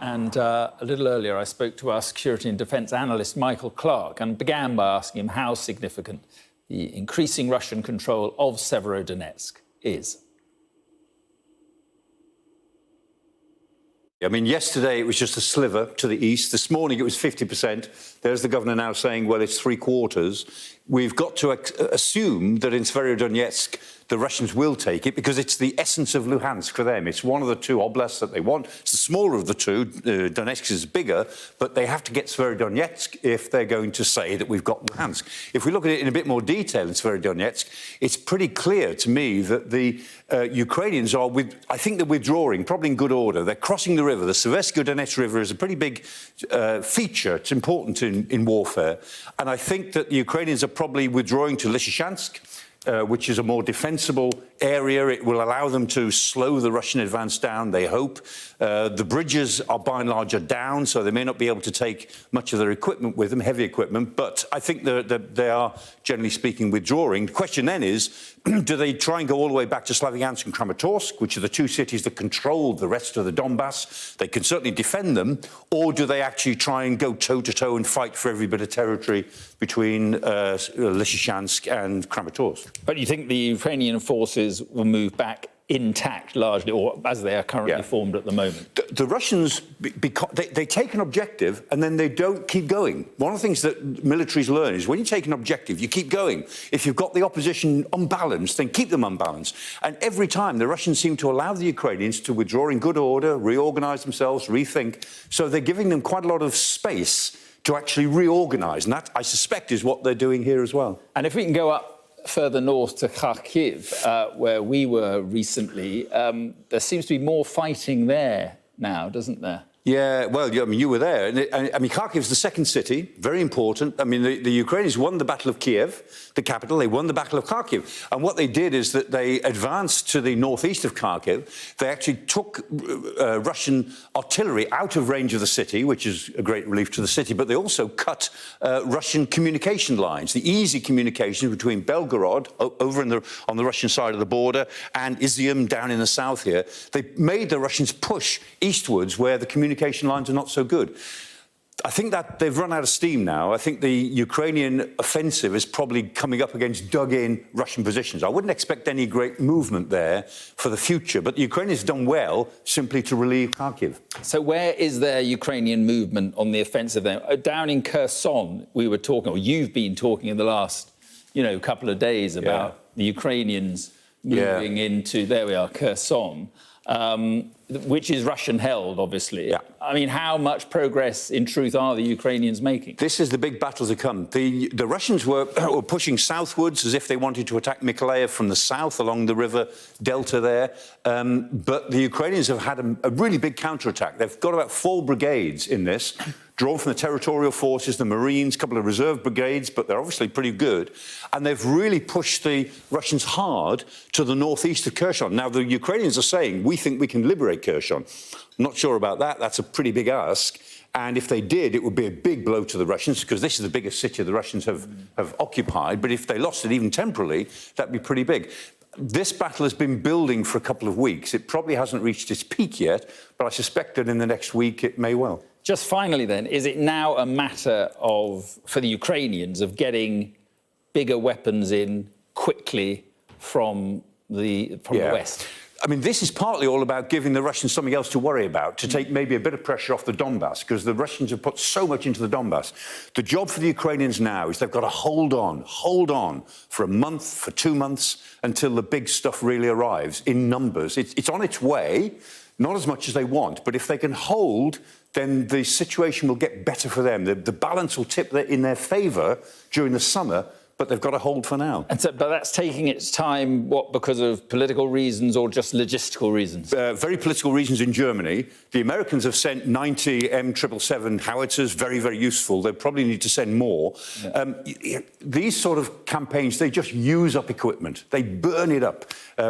And a little earlier, I spoke to our security and defence analyst, Michael Clarke, and began by asking him how significant the increasing Russian control of Severodonetsk is. I mean, yesterday it was just a sliver to the east. This morning it was 50%. There's the governor now saying, well, it's three-quarters. We've got to assume that in Severodonetsk the Russians will take it because it's the essence of Luhansk for them. It's one of the two oblasts that they want. It's the smaller of the two. Donetsk is bigger, but they have to get Severodonetsk if they're going to say that we've got Luhansk. If we look at it in a bit more detail in Severodonetsk, it's pretty clear to me that the Ukrainians are, I think they're withdrawing, probably in good order. They're crossing the river. The Severodonetsk River is a pretty big feature. It's important in warfare. And I think that the Ukrainians are probably withdrawing to Lysychansk, which is a more defensible area. It will allow them to slow the Russian advance down, they hope. The bridges are by and large down, so they may not be able to take much of their equipment with them, heavy equipment, but I think they are, generally speaking, withdrawing. The question then is, do they try and go all the way back to Slavyansk and Kramatorsk, which are the two cities that control the rest of the Donbas? They can certainly defend them, or do they actually try and go toe-to-toe and fight for every bit of territory between Lysychansk and Kramatorsk? But you think the Ukrainian forces will move back intact largely, or as they are currently formed at the moment? The Russians, they take an objective and then they don't keep going. One of the things that militaries learn is when you take an objective, you keep going. If you've got the opposition unbalanced, then keep them unbalanced. And every time the Russians seem to allow the Ukrainians to withdraw in good order, reorganise themselves, rethink. So they're giving them quite a lot of space to actually reorganise. And that, I suspect, is what they're doing here as well. And if we can go up further north to Kharkiv, where we were recently, there seems to be more fighting there now, doesn't there? Yeah, well, I mean, you were there. I mean, Kharkiv is the second city, very important. I mean, the Ukrainians won the Battle of Kiev, the capital. They won the Battle of Kharkiv. And what they did is that they advanced to the northeast of Kharkiv. They actually took Russian artillery out of range of the city, which is a great relief to the city, but they also cut Russian communication lines, the easy communication between Belgorod, over on the Russian side of the border, and Izium down in the south here. They made the Russians push eastwards where the communication lines are not so good. I think that they've run out of steam now. I think the Ukrainian offensive is probably coming up against dug-in Russian positions. I wouldn't expect any great movement there for the future, but the Ukrainians have done well simply to relieve Kharkiv. So where is their Ukrainian movement on the offensive then? Down in Kherson, we were talking, or you've been talking in the last, couple of days about the Ukrainians moving into, there we are, Kherson. Which is Russian-held, obviously. Yeah. I mean, how much progress, in truth, are the Ukrainians making? This is the big battle to come. The Russians were pushing southwards as if they wanted to attack Mykolaiv from the south along the river delta there. But the Ukrainians have had a really big counterattack. They've got about 4 brigades in this, drawn from the territorial forces, the Marines, a couple of reserve brigades, but they're obviously pretty good. And they've really pushed the Russians hard to the northeast of Kherson. Now, the Ukrainians are saying, we think we can liberate Kherson. I'm not sure about that. That's a pretty big ask. And if they did, it would be a big blow to the Russians, because this is the biggest city the Russians have occupied. But if they lost it even temporarily, that'd be pretty big. This battle has been building for a couple of weeks. It probably hasn't reached its peak yet, but I suspect that in the next week it may well. Just finally then, is it now a matter for the Ukrainians, of getting bigger weapons in quickly from the west? I mean, this is partly all about giving the Russians something else to worry about, to take maybe a bit of pressure off the Donbas, because the Russians have put so much into the Donbas. The job for the Ukrainians now is they've got to hold on for a month, for 2 months, until the big stuff really arrives in numbers. It's on its way, not as much as they want, but if they can hold, then the situation will get better for them. The balance will tip in their favour during the summer, but they've got to hold for now. And so, but that's taking its time, what, because of political reasons or just logistical reasons? Very political reasons in Germany. The Americans have sent 90 M777 howitzers, very, very useful. They probably need to send more. Yeah. These sort of campaigns, they just use up equipment. They burn it up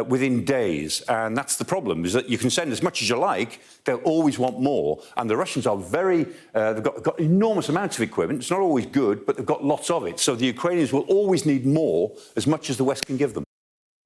within days. And that's the problem, is that you can send as much as you like, they'll always want more. And the Russians are they've got enormous amounts of equipment. It's not always good, but they've got lots of it. So the Ukrainians will always need more, as much as the West can give them.